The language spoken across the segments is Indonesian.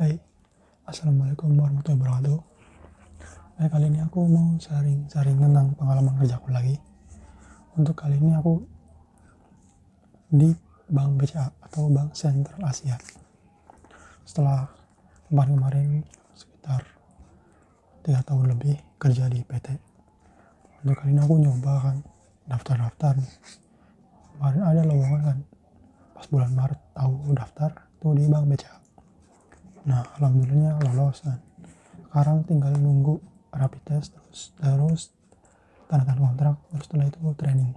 Hai, Assalamualaikum warahmatullahi wabarakatuh. Kali ini aku mau sharing tentang pengalaman kerjaku lagi. Untuk kali ini aku di Bank BCA atau Bank Sentral Asia. Setelah kemarin sekitar 3 tahun lebih kerja di PT. Untuk kali ini aku nyoba kan daftar nih. Kemarin ada lowongan kan, pas bulan Maret tahu daftar tuh di Bank BCA. Nah, alhamdulillahnya lolos kan. Sekarang tinggal nunggu rapid test terus tanda tangan kontrak, terus setelah itu training.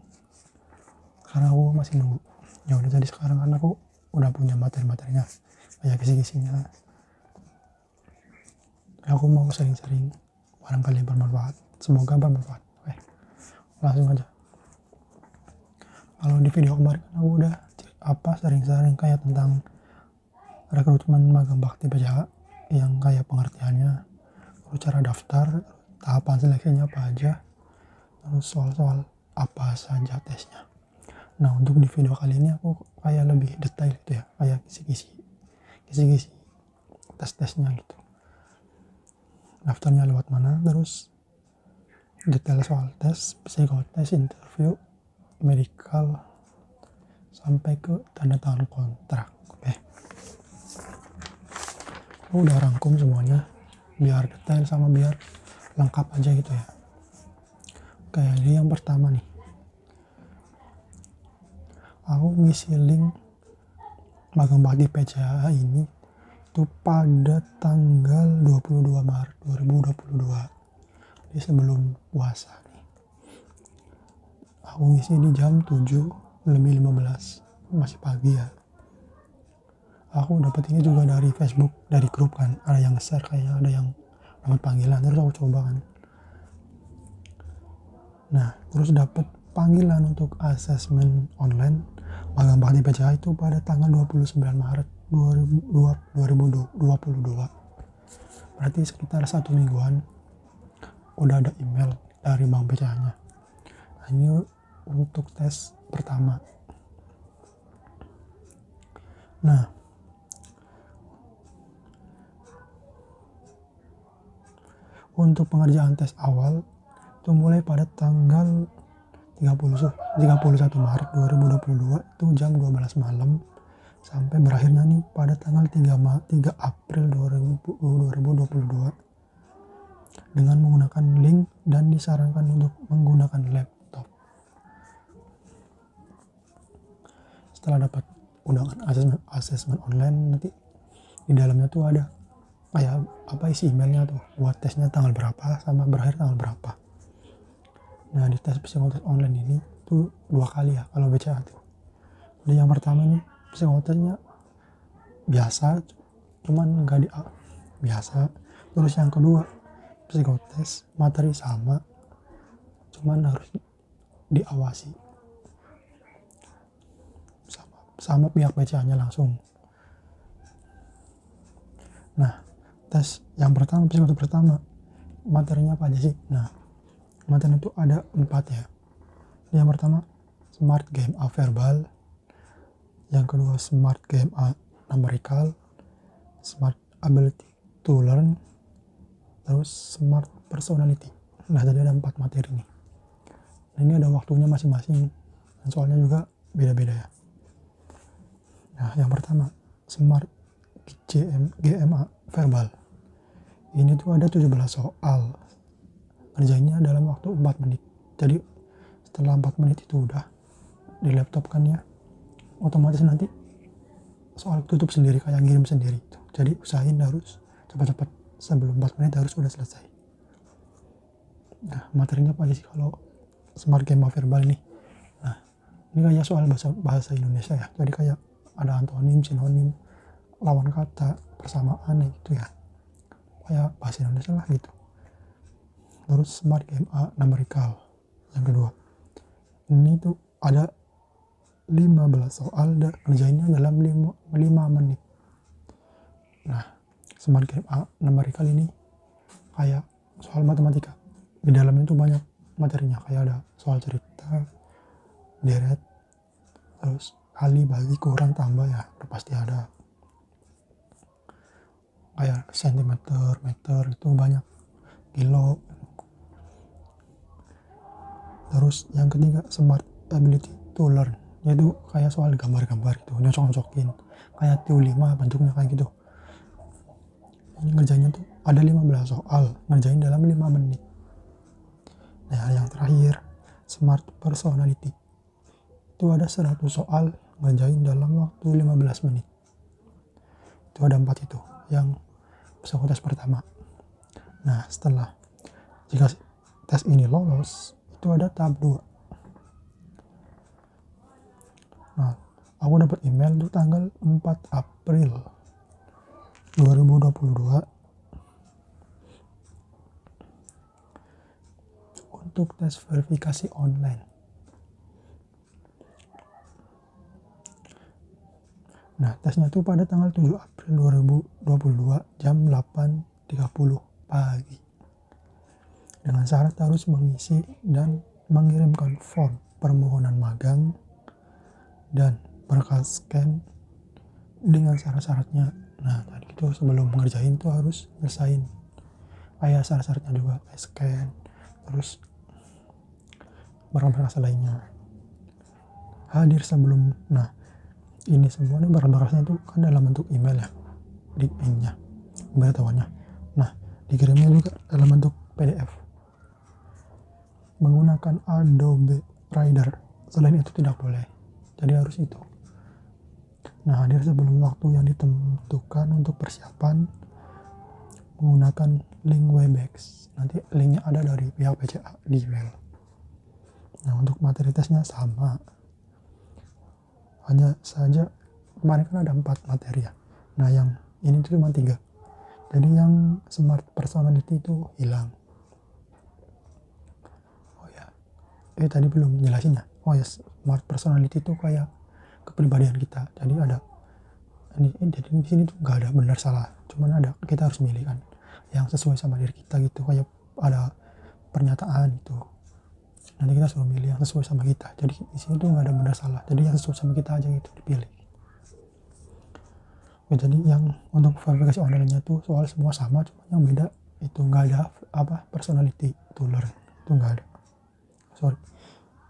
Karena aku masih nunggu. Ya udah, jadi sekarang kan aku udah punya materi-materinya, kayak kisi-kisinya. Aku mau sering-sering, barangkali bermanfaat. Semoga bermanfaat. Oke, langsung aja. Kalau di video kemarin aku udah sering-sering kayak tentang rekrutmen magang bakti BCA, yang kayak pengertiannya, terus cara daftar, tahapan seleksinya apa aja, terus soal-soal apa saja tesnya. Nah, untuk di video kali ini aku kayak lebih detail gitu ya, kayak kisi-kisi tes-tesnya gitu. Daftarnya lewat mana, terus detail soal tes, psikotes, interview, medical, sampai ke tanda tangan kontrak. Oke. Aku udah rangkum semuanya biar detail sama biar lengkap aja gitu ya. Oke, jadi yang pertama nih, aku ngisi link magang bakti BCA ini itu pada tanggal 22 Maret 2022. Jadi sebelum puasa nih. Aku ngisi di jam 7:15, masih pagi ya. Aku dapat ini juga dari Facebook, dari grup kan, ada yang share, kayak ada yang dapat panggilan, terus aku coba kan. Nah, terus dapat panggilan untuk asesmen online magang bakti BCA itu pada tanggal 29 Maret 2022. Berarti sekitar 1 mingguan udah ada email dari Bank BCA-nya. Nah, ini untuk tes pertama. Nah, untuk pengerjaan tes awal itu mulai pada tanggal 31 Maret 2022 itu jam 12 malam sampai berakhirnya nih pada tanggal 3 April 2022 dengan menggunakan link dan disarankan untuk menggunakan laptop. Setelah dapat undangan asesmen online, nanti di dalamnya tuh ada kayak isi emailnya tuh buat tesnya tanggal berapa sama berakhir tanggal berapa. Nah, di tes psikotes online ini tuh 2 kali ya kalau BCA tuh. Jadi yang pertama nih psikotesnya biasa, cuman nggak biasa. Terus yang kedua psikotes materi sama, cuman harus diawasi sama pihak BCA-nya langsung. Nah, tes yang pertama, psikotes pertama, materinya apa aja sih? Nah, materi itu ada 4 ya. Yang pertama smart game A verbal, yang kedua smart game A numerical, smart ability to learn, terus smart personality. Nah, tadi ada 4 materi nih. Nah, ini ada waktunya masing-masing dan soalnya juga beda-beda ya. Nah, yang pertama smart GMA verbal. Ini tuh ada 17 soal. Kerjanya dalam waktu 4 menit. Jadi setelah 4 menit itu udah di laptop kan ya, otomatis nanti soal tutup sendiri, kayak ngirim sendiri itu. Jadi usahain harus cepat-cepat, sebelum 4 menit harus udah selesai. Nah, materinya apa aja sih kalau smart game verbal ini? Nah, ini kayak soal bahasa Indonesia ya. Jadi kayak ada antonim, sinonim, lawan kata, persamaan gitu ya. Kayak bahasa Indonesia lah gitu. Terus smart game A numerical yang kedua. Ini tuh ada 15 soal dan kerjainnya dalam 5 menit. Nah, smart game A numerical ini kayak soal matematika. Di dalamnya tuh banyak materinya, kayak ada soal cerita, deret, terus kali, bagi, kurang, tambah ya, pasti ada. kayak sentimeter, meter, itu banyak, kilo. Terus yang ketiga smart ability to learn, yaitu kayak soal gambar-gambar gitu, nyocok-nyocokin kayak TU5 bentuknya kayak gitu. Ini ngerjainnya tuh ada 15 soal, ngerjain dalam 5 menit. Nah yang terakhir smart personality, itu ada 100 soal, ngerjain dalam waktu 15 menit. Itu ada 4 itu yang psikotes pertama. Nah setelah jika tes ini lolos, itu ada tahap 2. Nah aku dapat email tuh tanggal 4 April 2022 untuk tes verifikasi online. Nah tesnya tuh pada tanggal 7 April 2022 jam 8.30 pagi. Dengan syarat harus mengisi dan mengirimkan form permohonan magang dan berkas scan dengan syarat-syaratnya. Nah tadi itu sebelum mengerjain tuh harus nyelesain kayak syarat-syaratnya juga, kayak scan, terus berkas lainnya. Hadir sebelum, nah ini semua nih berkasnya itu kan dalam bentuk email ya, di emailnya, pemberitahuannya. Nah dikirimnya juga dalam bentuk PDF menggunakan Adobe Reader. Selain itu tidak boleh, jadi harus itu. Nah hadir sebelum waktu yang ditentukan untuk persiapan menggunakan link Webex. Nanti linknya ada dari pihak BCA di email. Nah untuk materi tesnya sama, hanya saja kemarin kan ada 4 materi ya. Nah yang ini tuh cuma 3. Jadi yang smart personality itu hilang. Oh ya, tadi belum jelasin ya. Oh ya, smart personality itu kayak kepribadian kita. Jadi ada jadi di sini tuh nggak ada benar salah, cuman ada, kita harus milih kan yang sesuai sama diri kita gitu. Kayak ada pernyataan itu, nanti kita suruh milih yang sesuai sama kita. Jadi di sini tuh nggak ada benar salah, jadi yang sesuai sama kita aja gitu dipilih. Oke, jadi yang untuk verifikasi online-nya tuh soal semua sama, cuma yang beda itu nggak ada personality to learn, itu nggak ada.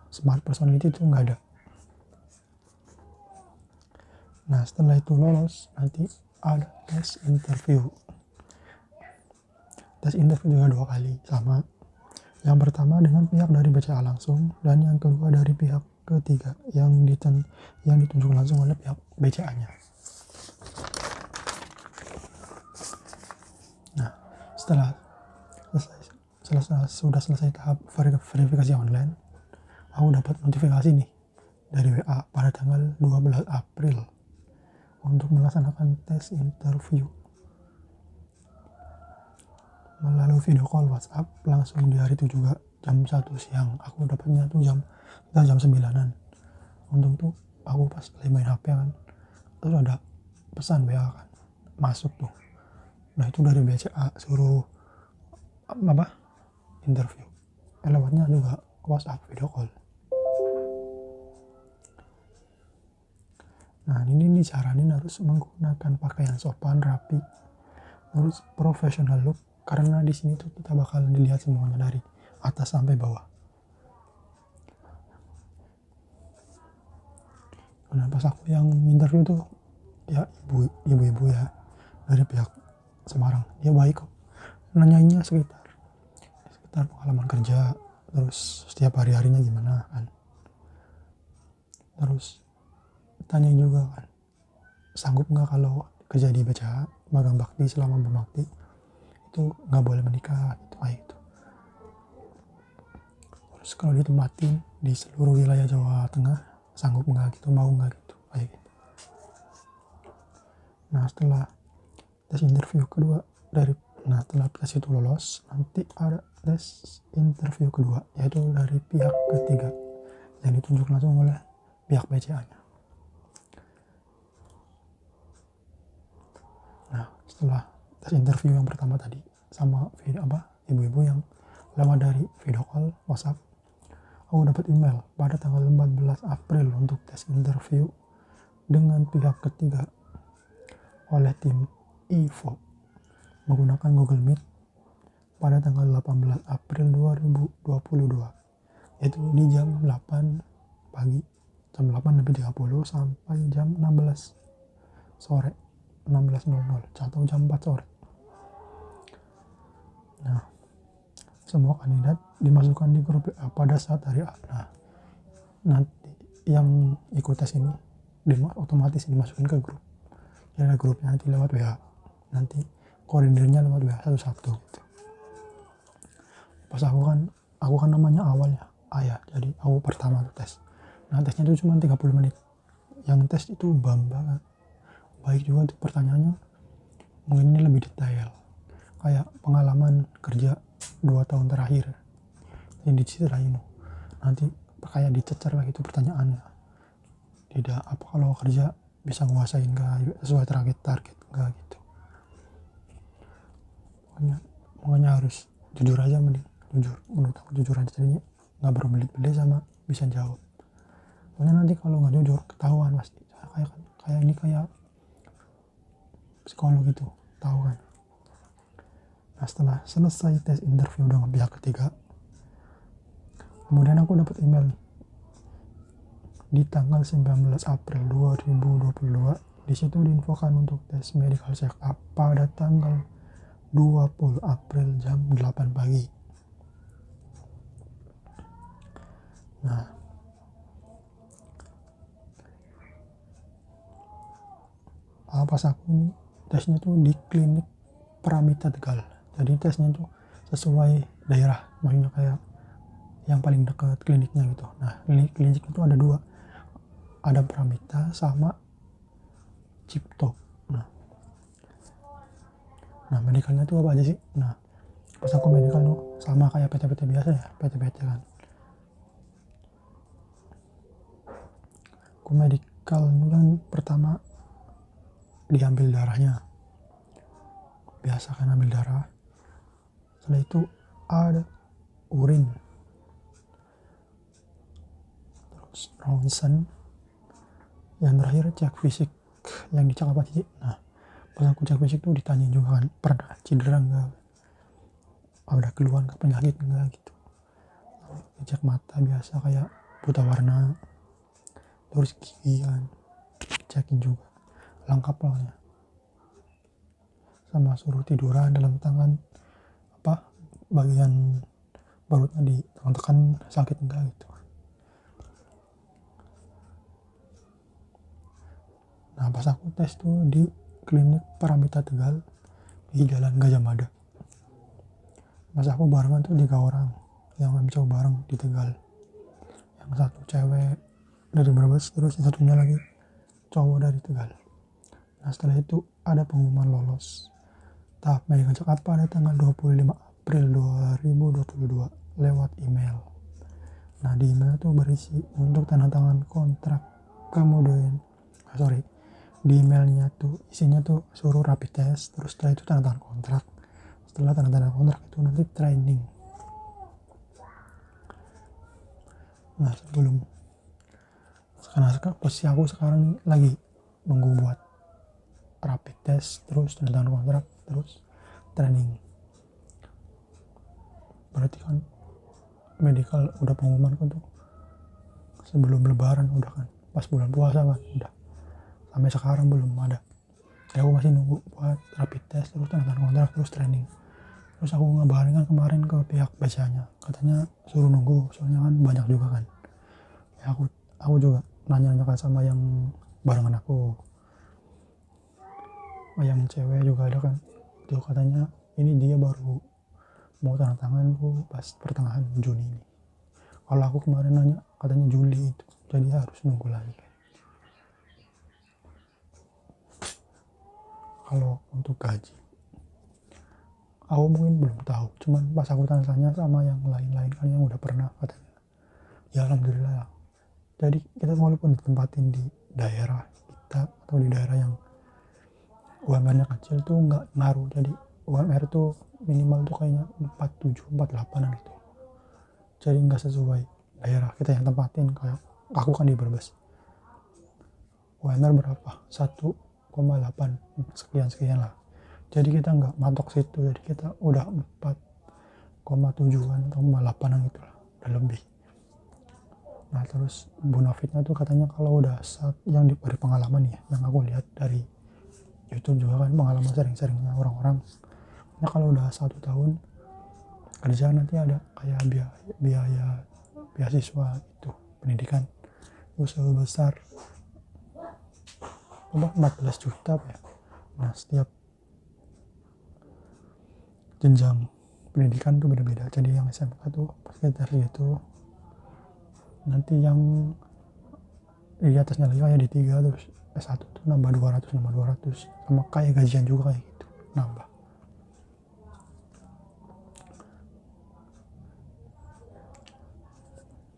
Smart personality itu nggak ada. Nah setelah itu lolos, nanti ada tes interview. Tes interview juga 2 kali sama. Yang pertama dengan pihak dari BCA langsung, dan yang kedua dari pihak ketiga yang ditunjuk langsung oleh pihak BCA-nya. Nah setelah selesai tahap verifikasi online, aku dapat notifikasi nih dari WA pada tanggal 12 April untuk melaksanakan tes interview melalui video call WhatsApp langsung di hari itu juga jam 1 siang. Aku dapatnya tuh jam 9-an. Untung tuh aku pas lagi main HP kan, terus ada pesan WA kan masuk tuh. Nah itu dari BCA suruh interview. Lewatnya juga WhatsApp video call. Nah ini disaranin harus menggunakan pakaian sopan, rapi, terus profesional look, karena di sini tuh kita bakal dilihat semuanya dari atas sampai bawah. Nah pas aku yang interview tuh ya ibu-ibu ya dari pihak Semarang, dia baik kok, nanyainnya sekitar pengalaman kerja, terus setiap hari-harinya gimana kan, terus tanya juga kan sanggup nggak kalau kerja di BCA magang bakti selama berbakti itu nggak boleh menikah gitu, kayak gitu. Terus kalau ditempatin di seluruh wilayah Jawa Tengah sanggup nggak gitu, mau nggak gitu, kayak gitu. Nah setelah tes interview kedua setelah tes itu lolos, nanti ada tes interview kedua, yaitu dari pihak ketiga yang ditunjuk langsung oleh pihak BCA-nya. Nah setelah tes interview yang pertama tadi sama ibu-ibu yang lewat dari video call WhatsApp, aku dapat email pada tanggal 14 April untuk tes interview dengan pihak ketiga oleh tim IVO. menggunakan Google Meet pada tanggal 18 April 2022, yaitu di jam 8 pagi, jam 8.30 sampai jam 16 sore, 16.00 atau jam 4 sore. Nah, semua kandidat dimasukkan di grup WA pada saat hari A. Nah, nanti yang ikut tes ini otomatis dimasukin ke grup. Jadi ada grupnya nanti lewat WA. Nanti koordinirnya lewat WA satu-satu gitu. Pas aku kan namanya awalnya Ayah, jadi aku pertama tuh tes. Nah, tesnya itu cuma 30 menit. Yang tes itu banget. Baik juga tuh pertanyaannya. Mungkin ini lebih detail. Kayak pengalaman kerja 2 tahun terakhir. Yang diceritain. Nanti kayak dicecer lah gitu pertanyaannya. Tidak apa kalau kerja bisa nguasain gak sesuai target gak gitu. Makanya harus jujur aja, mending jujur, menurut aku jujur aja, jadi nggak berbelit-belit sama bisa jawab. Soalnya nanti kalau nggak jujur ketahuan pasti. Kayak ini kayak psikolog gitu, tahu kan. Nah, setelah selesai tes interview dengan pihak ketiga, kemudian aku dapat email nih di tanggal 19 April 2022. Di situ diinfokan untuk tes medical check up pada tanggal 20 April jam 8 pagi. Nah, pas aku nih tesnya tuh di klinik Paramita Tegal. Jadi tesnya tuh sesuai daerah, maksudnya kayak yang paling dekat kliniknya gitu. Nah, klinik itu ada 2, ada Paramita sama Cipto. Nah, medikalnya tuh apa aja sih? Nah, pas aku medical tuh sama kayak PT-PT biasa ya, PT-PT kan. Aku medical itu kan pertama diambil darahnya, biasa kan ambil darah. Setelah itu ada urin, terus ronsen, yang terakhir cek fisik yang dicek apa sih. Nah, pas aku cek fisik tuh ditanya juga kan, pernah cedera enggak, ada keluhan ke penyakit enggak gitu. Cek mata biasa kayak buta warna, terus gigi kan cekin juga, lengkap lah ya. Sama suruh tiduran dalam tangan, bagian bautnya di tekan sakit enggak gitu. Nah, pas aku tes tuh di klinik Paramita Tegal di Jalan Gajah Mada. Pas aku barengan tuh 3 orang yang coba bareng di Tegal. Yang satu cewek dari Brebes, terus yang satunya lagi cowok dari Tegal. Nah, setelah itu ada pengumuman lolos tahap medical check up pada tanggal 25 April 2022 lewat email. Nah, di email itu berisi untuk tanda tangan kontrak. Kemudian di emailnya tuh isinya tuh suruh rapid test, terus setelah itu tanda tangan kontrak. Setelah tanda tangan kontrak itu nanti training. Nah, karena posisi aku sekarang lagi nunggu buat rapid test, terus tanda tangan kontrak, terus training. Berarti kan medical udah pengumuman kan tuh sebelum lebaran udah kan, pas bulan puasa kan udah. Sampai sekarang belum ada. Ya, aku masih nunggu buat rapid test, terus tanda tangan kontrak, terus training. Terus aku ngabarin kan kemarin ke pihak BCA-nya, katanya suruh nunggu, soalnya kan banyak juga kan. Ya, aku juga nanya kan sama yang barengan aku, yang cewek juga ada kan. Itu katanya ini dia baru mau tanda tangan tuh pas pertengahan Juni ini. Kalau aku kemarin nanya katanya Juli itu, jadi harus nunggu lagi. Kalau untuk gaji, aku mungkin belum tahu. Cuman pas aku tanya sama yang lain-lain kan yang udah pernah, katanya ya alhamdulillah. Jadi kita walaupun ditempatin di daerah kita atau di daerah yang UMR-nya kecil tuh nggak ngaruh. Jadi UMR tuh minimal tuh kayaknya 47, 48an gitu. Jadi nggak sesuai daerah kita yang tempatin. Kayak aku kan di Brebes, UMR berapa? 1,8 sekian lah. Jadi kita nggak matok situ, jadi kita udah 4,7an atau 8an gitu lah, udah lebih. Nah terus bonafitnya tuh katanya kalau udah saat yang dari pengalaman ya, yang aku lihat dari YouTube juga kan, pengalaman sering-seringnya orang-orang, nah kalau udah 1 tahun kerja nanti ada kayak biaya beasiswa itu pendidikan itu sebesar 14 juta ya. Nah setiap jenjang pendidikan tuh beda-beda, jadi yang SMK tuh sekitar gitu, nanti yang di atasnya lagi kayak D3 terus S1 tuh nambah 200 sama kayak gajian juga kayak gitu nambah.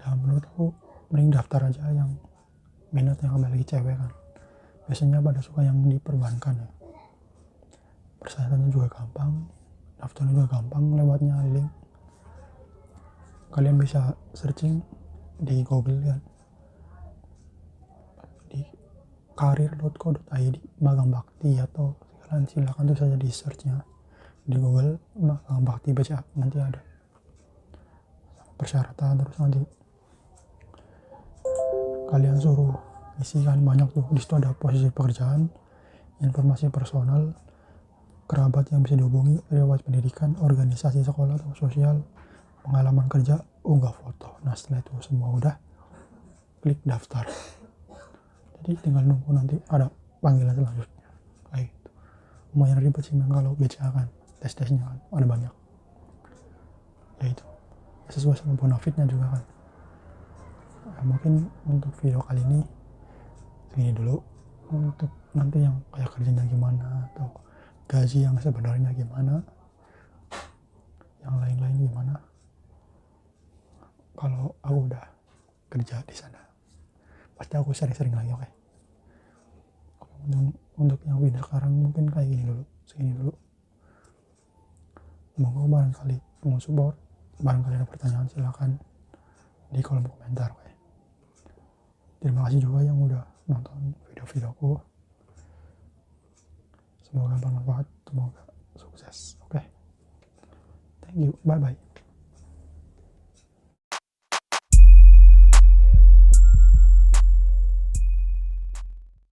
Dan menurutku mending daftar aja yang minat, yang kembali lagi cewek kan, biasanya pada suka yang di perbankan ya, persyaratannya juga gampang, daftarnya juga gampang, lewatnya link kalian bisa searching di Google kan, di karir.co.id magang bakti, atau kalian silakan tuh saja di searchnya di Google magang bakti BCA, nanti ada persyaratan, terus nanti kalian suruh isi kan banyak tuh, di situ ada posisi pekerjaan, informasi personal, kerabat yang bisa dihubungi, riwayat pendidikan, organisasi sekolah atau sosial, pengalaman kerja, unggah foto. Nah setelah itu semua udah, klik daftar, jadi tinggal nunggu nanti ada panggilan selanjutnya kayak gitu. Lumayan ribet sih memang kalau BCA kan, tes-tesnya kan ada banyak ya, itu sesuai sama bonafitnya juga kan. Nah, mungkin untuk video kali ini segini dulu. Untuk nanti yang kayak kerjanya gimana atau gaji yang sebenarnya gimana, yang lain-lain gimana, kalau aku udah kerja di sana pasti aku sering-sering lagi, oke? Untuk yang video sekarang mungkin kayak gini dulu, segini dulu. Semoga barangkali mau support, barangkali ada pertanyaan silahkan di kolom komentar, oke? Terima kasih juga yang udah nonton video-videoku, semoga bermanfaat, semoga sukses, oke? Thank you, bye bye.